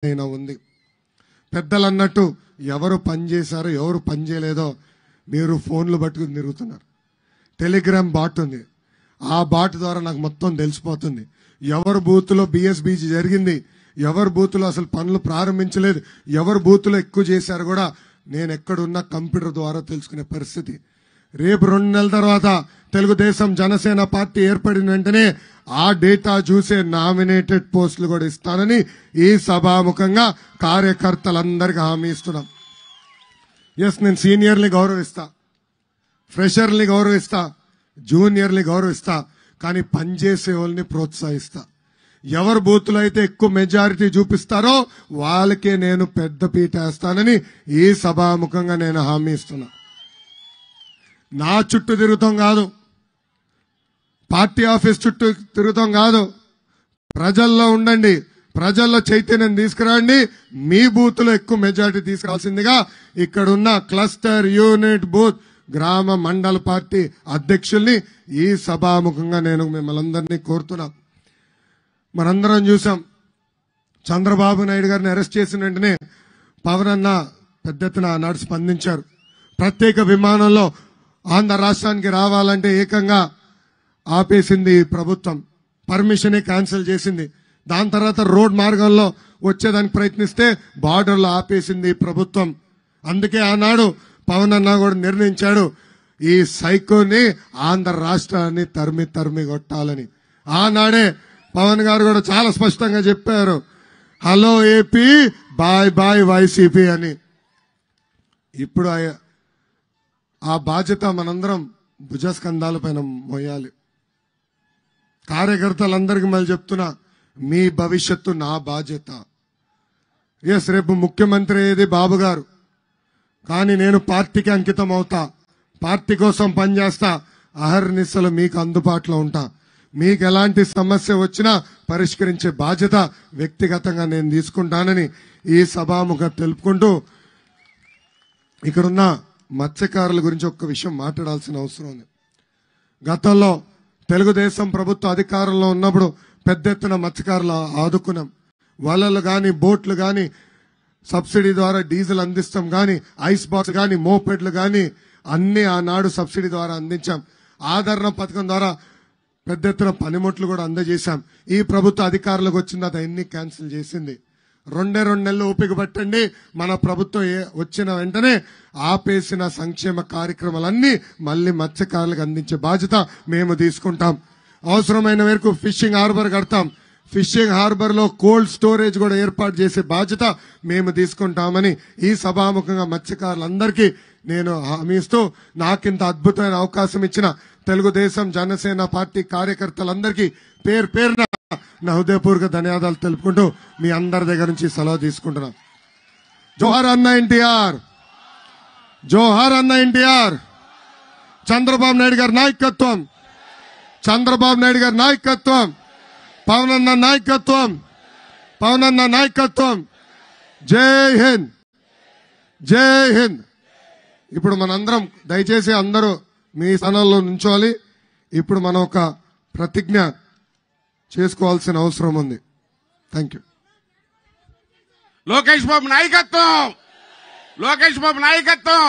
అయినా ఉంది. పెద్దలు అన్నట్టు ఎవరు పని చేశారో ఎవరు పని చేయలేదో మీరు ఫోన్లు పట్టుకుని తిరుగుతున్నారు. టెలిగ్రామ్ బాట్ ఉంది, ఆ బాట్ ద్వారా నాకు మొత్తం తెలిసిపోతుంది. ఎవరు బూత్లో బిఎస్బీజీ జరిగింది, ఎవరు బూత్లో అసలు పనులు ప్రారంభించలేదు, ఎవరు బూత్లో ఎక్కువ చేశారు కూడా నేను ఎక్కడున్నా కంప్యూటర్ ద్వారా తెలుసుకునే పరిస్థితి. రేపు 2 నెలల తర్వాత తెలుగుదేశం జనసేన పార్టీ ఏర్పడిన వెంటనే ఆ డేటా చూసే నామినేటెడ్ పోస్టులు కూడా ఇస్తానని ఈ సభాముఖంగా కార్యకర్తలందరికీ హామీ ఇస్తున్నాం. నేను సీనియర్ని గౌరవిస్తా, ఫ్రెషర్ని గౌరవిస్తా, జూనియర్ని గౌరవిస్తా, కానీ పనిచేసే వాళ్ళని ప్రోత్సహిస్తా. ఎవరు బూత్లో అయితే ఎక్కువ మెజారిటీ చూపిస్తారో వాళ్ళకే నేను పెద్ద పీట వేస్తానని ఈ సభాముఖంగా నేను హామీ ఇస్తున్నా. నా చుట్టూ తిరుగుతాం కాదు, పార్టీ ఆఫీస్ చుట్టూ తిరుగుతాం కాదు, ప్రజల్లో ఉండండి, ప్రజల్లో చైతన్యం తీసుకురండి. మీ బూత్ లో ఎక్కువ మెజారిటీ తీసుకురావాల్సిందిగా ఇక్కడున్న క్లస్టర్, యూనిట్, బూత్, గ్రామ, మండల పార్టీ అధ్యక్షుల్ని ఈ సభాముఖంగా నేను మిమ్మల్ని అందరినీ కోరుతున్నా. మనందరం చూసాం, చంద్రబాబు నాయుడు గారిని అరెస్ట్ చేసిన వెంటనే పవన్ అన్న పెద్ద ఎత్తున నాడు స్పందించారు. ప్రత్యేక విమానంలో ఆంధ్ర రాష్ట్రానికి రావాలంటే ఏకంగా ఆపేసింది ప్రభుత్వం, పర్మిషనే క్యాన్సిల్ చేసింది. దాని తర్వాత రోడ్ మార్గంలో వచ్చేదానికి ప్రయత్నిస్తే బార్డర్లో ఆపేసింది ప్రభుత్వం. అందుకే ఆనాడు పవన్ అన్న కూడా నిర్ణయించాడు, ఈ సైకోని ఆంధ్ర రాష్ట్రాన్ని తరిమి కొట్టాలని. ఆనాడే పవన్ గారు కూడా చాలా స్పష్టంగా చెప్పారు, hello AP, bye bye YCP అని. ఇప్పుడు ఆ బాధ్యత మనందరం భుజస్కంధాల పైన మోయాలి. కార్యకర్తలందరికీ మళ్ళీ చెప్తున్నా, మీ భవిష్యత్తు నా బాధ్యత. రేపు ముఖ్యమంత్రి అయ్యేది బాబు గారు, కానీ నేను పార్టీకి అంకితం అవుతా, పార్టీ కోసం పనిచేస్తా, అహర్నిశలు మీకు అందుబాటులో ఉంటా. మీకు ఎలాంటి సమస్య వచ్చినా పరిష్కరించే బాధ్యత వ్యక్తిగతంగా నేను తీసుకుంటానని ఈ సభాముఖం తెలుపుకుంటూ, ఇక్కడున్న మత్స్యకారుల గురించి ఒక్క విషయం మాట్లాడాల్సిన అవసరం ఉంది. గతంలో తెలుగుదేశం ప్రభుత్వ అధికారంలో ఉన్నప్పుడు పెద్ద ఎత్తున మత్స్యకారులు ఆదుకున్నాం. వలలు కానీ, బోట్లు కానీ, సబ్సిడీ ద్వారా డీజిల్ అందిస్తాం కానీ, ఐస్ బాక్స్ కానీ, మోపెడ్లు కానీ అన్ని ఆనాడు సబ్సిడీ ద్వారా అందించాం. ఆదరణ పథకం ద్వారా పెద్ద ఎత్తున పనిముట్లు కూడా అందజేశాం. ఈ ప్రభుత్వ అధికారులకు వచ్చింది అది అన్ని క్యాన్సిల్ చేసింది. 2 నెలలు ఓపిక పట్టండి, మన ప్రభుత్వం వచ్చిన వెంటనే ఆపేసిన సంక్షేమ కార్యక్రమాలన్నీ మళ్ళీ మత్స్యకారులకు అందించే బాధ్యత మేము తీసుకుంటాం. అవసరమైన మేరకు ఫిషింగ్ హార్బర్ కడతాం, ఫిషింగ్ హార్బర్ లో కోల్డ్ స్టోరేజ్ కూడా ఏర్పాటు చేసే బాధ్యత మేము తీసుకుంటామని ఈ సభాముఖంగా మత్స్యకారులందరికీ నేను హామీ ఇస్తూ, నాకింత అద్భుతమైన అవకాశం ఇచ్చిన తెలుగుదేశం జనసేన పార్టీ కార్యకర్తలందరికీ పేరు పేరున నా హృదయపూర్వక ధన్యవాదాలు తెలుపుకుంటూ మీ అందరి దగ్గర నుంచి సెలవు తీసుకుంటున్నాం. జోహార్ అన్న ఎన్టీఆర్, జోహార్ అన్న ఎన్టీఆర్. చంద్రబాబు నాయుడు గారి నాయకత్వం, చంద్రబాబు నాయుడు గారి నాయకత్వం, పవన్ అన్న నాయకత్వం, పవన్ అన్న నాయకత్వం. జై హింద్, జై హింద్. ఇప్పుడు మనందరం దయచేసి అందరూ మీ స్థానాల్లో నుంచోవాలి. ఇప్పుడు మనం ఒక ప్రతిజ్ఞ చేసుకోవాల్సిన అవసరం ఉంది. Thank you. లోకేష్ బాబు నాయకత్వం, లోకేష్ బాబు నాయకత్వం.